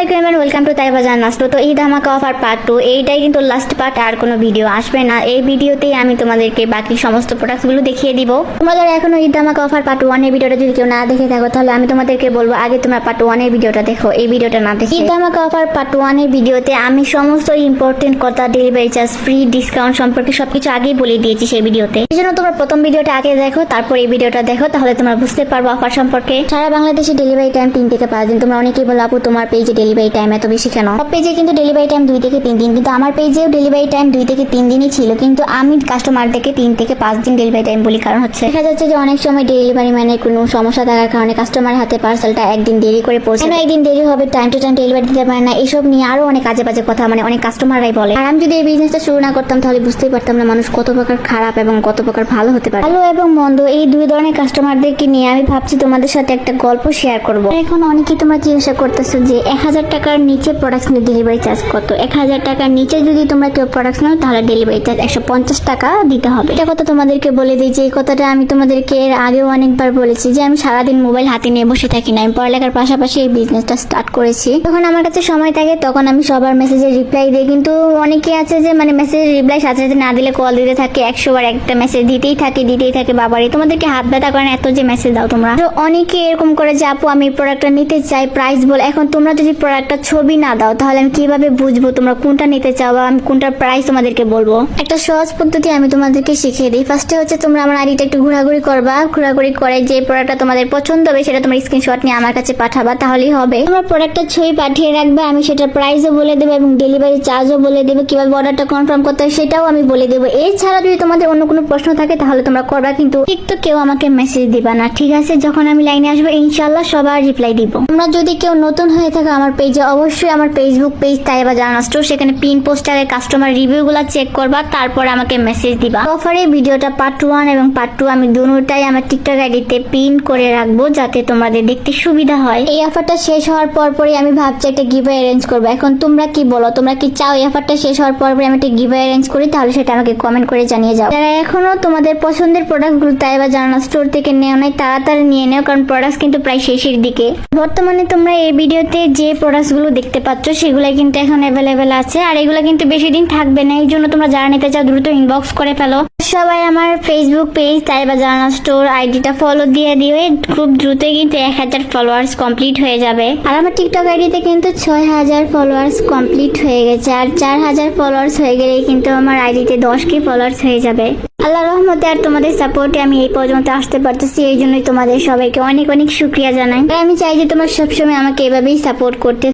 আলাইকুম and welcome to Taiba জান্নাত। তো এই ধামাকা অফার পার্ট 2 এইটাই কিন্তু লাস্ট পার্ট, আর কোনো ভিডিও আসবে না। এই ভিডিওতেই আমি তোমাদেরকে বাকি সমস্ত প্রোডাক্টগুলো দেখিয়ে দিব। তোমরা যারা এখনো এই ধামাকা অফার পার্ট 1 এর ভিডিওটা যদি কেউ না দেখে থাকো, তাহলে আমি তোমাদেরকে বলবো আগে তোমরা পার্ট 1 এর ভিডিওটা দেখো, এই ভিডিওটা না দেখে। এই ধামাকা অফার পার্ট 1 এর ভিডিওতে আমি সমস্ত ইম্পর্টেন্ট কথা, ডেলিভারি চার্জ, ফ্রি ডিসকাউন্ট সম্পর্কে সবকিছু আগেই বলে দিয়েছি সেই ভিডিওতে। এই জন্য তোমরা প্রথম ভিডিওটা আগে দেখো, তারপর এই ভিডিওটা দেখো, তাহলে তোমরা বুঝতে পারবো অফার সম্পর্কে। সারা বাংলাদেশে ডেলিভারি টাইম 3 থেকে 5 দিন। তোমরা অনেকেই বলো আপু তোমার পেজে ডেলিভারি টাইম এত বেশি কেন? সব পেজে কিন্তু ডেলিভারি টাইম 2 থেকে 3 দিন, কিন্তু আমার পেজেও ডেলিভারি টাইম 2 থেকে 3 দিনই ছিল, কিন্তু আমি কাস্টমারদেরকে 3 থেকে 5 দিন ডেলিভারি টাইম বলি। কারণ হচ্ছে দেখা যাচ্ছে যে অনেক সময় ডেলিভারি ম্যানের কোনো সমস্যা থাকার কারণে কাস্টমারের হাতে পার্সেলটা একদিন দেরি করে পৌঁছে, কেন একদিন দেরি হবে, টাইম টু টাইম ডেলিভারি দিতে পারে না, এসব নিয়ে আরো অনেক আজে বাজে কথা মানে অনেক কাস্টমাররাই বলে। আর আমি যদি এই বিজনেসটা শুরু না করতাম তাহলে বুঝতেই পারতাম না মানুষ কত প্রকার খারাপ এবং কত প্রকার ভালো হতে পারে। ভালো এবং মন্দ এই দুই ধরনের কাস্টমারদেরকে নিয়ে আমি ভাবছি তোমাদের সাথে একটা গল্প শেয়ার করব। এখন অনেকেই তোমরা জিজ্ঞাসা করতেছো যে 1000 টাকার নিচে প্রোডাক্ট নিয়ে ডেলিভারি চার্জ কত? 1000 টাকার নিচে যদি তোমরা কেউ প্রোডাক্ট নাও তাহলে ডেলিভারি চার্জ 150 টাকা দিতে হবে। এটা কথা তোমাদেরকে বলে দিই যে এই কথাটা আমি তোমাদেরকে এর আগেও অনেকবার বলেছি যে আমি সারাদিন মোবাইল হাতে নিয়ে বসে থাকি না, আমি পড়ালেখার পাশাপাশি এই বিজনেসটা স্টার্ট করেছি। যখন আমার কাছে সময় থাকে তখন আমি সবার মেসেজের রিপ্লাই দিই, কিন্তু অনেকে আছে যে মানে মেসেজের রিপ্লাই সাথে সাথে না দিলে কল দিতে থাকে, 100 বার একটা মেসেজ দিতেই থাকে বাবারে তোমাদেরকে হাত ব্যথা করেন এত যে মেসেজ দাও তোমরা। তো অনেকে এরকম করে যে আপু আমি প্রোডাক্টটা নিতে চাই, প্রাইস বল। এখন তোমরা যদি প্রোডাক্টটা ছবি না দাও তাহলে আমি কিভাবে বুঝবো তোমরা কোনটা নিতে চাও বা আমি কোনটার প্রাইস তোমাদেরকে বলবো? একটা সহজ পদ্ধতি আমি তোমাদেরকে শিখিয়ে দিই। ফার্স্টে হচ্ছে তোমরা আমার আইডিটা একটু ঘোরাঘুরি করবা, ঘোরাঘুরি করে যে প্রোডাক্টটা তোমাদের পছন্দ হবে সেটা তোমার স্ক্রিনশট নিয়ে আমার কাছে পাঠাবা, তাহলেই হবে। তোমরা প্রোডাক্টটা ছবি পাঠিয়ে রাখবে, আমি সেটা প্রাইসও বলে দেবো এবং ডেলিভারি চার্জও বলে দেবো, কিভাবে অর্ডারটা কনফার্ম করতে হয় সেটাও আমি বলে দেবো। এছাড়া যদি তোমাদের অন্য কোনো প্রশ্ন থাকে তাহলে তোমরা করবা, কিন্তু ঠিক তো কেউ আমাকে মেসেজ দিবা না, ঠিক আছে? যখন আমি লাইনে আসবো ইনশাআল্লাহ সবার রিপ্লাই দিব। তোমরা যদি কেউ নতুন হয়ে থাকো আমার পেজে, অবশ্যই আমার ফেসবুক পেজ তাইবা জান্নাত স্টোর, সেখানে পিন পোস্টারে কাস্টমার রিভিউগুলো চেক করবা, তারপর আমাকে মেসেজ দিবা। অফারে ভিডিওটা পার্ট 1 এবং পার্ট 2 আমি দুটোটাই আমার টিকটক আইডিতে পিন করে রাখবো যাতে তোমাদের দেখতে সুবিধা হয়। এই অফারটা শেষ হওয়ার পরপরই আমি ভাবছি একটা গিভওয়ে অ্যারেঞ্জ করবো। এখন তোমরা কি বলো, তোমরা কি চাও এই অফারটা শেষ হওয়ার পরপরই আমি একটা গিভওয়ে অ্যারেঞ্জ করি? তাহলে সেটা আমাকে কমেন্ট করে জানিয়ে যাও। যারা এখনো তোমাদের পছন্দের প্রোডাক্টগুলো তাইবা জান্নাত স্টোর থেকে নেও নাই তাড়াতাড়ি নিয়ে নেও, কারণ প্রোডাক্ট কিন্তু প্রায় শেষের দিকে। বর্তমানে তোমরা এই ভিডিওতে যে প্রোডাক্টগুলো দেখতে পাচ্ছ সেগুলো কিন্তু এখন অ্যাভেলেবেল আছে, আর এগুলো কিন্তু বেশি দিন থাকবে না। এই জন্য তোমরা যারা নিতে চাও দ্রুত ইনবক্স করে ফেলো। সবাই আমার ফেসবুক পেজ তাইবা জান্নাত স্টোর আইডিটা ফলো দিয়ে দিবে, খুব দ্রুতই কিন্তু 1000 ফলোয়ার্স কমপ্লিট হয়ে যাবে। আর আমার টিকটক আইডিতে কিন্তু 6000 ফলোয়ার্স কমপ্লিট হয়ে গেছে, আর 4000 ফলোয়ার্স হয়ে গেলেই কিন্তু আমার আইডিতে 10k ফলোয়ার্স হয়ে যাবে। আল্লাহর রহমতে আর তোমাদের সাপোর্টে আমি এই পর্যন্ত আসতে পারতেছি, এই জন্যই তোমাদের সবাইকে অনেক অনেক শুকরিয়া জানাই। আমি চাই যে তোমরা সবসময় আমাকে এভাবেই সাপোর্ট করতে।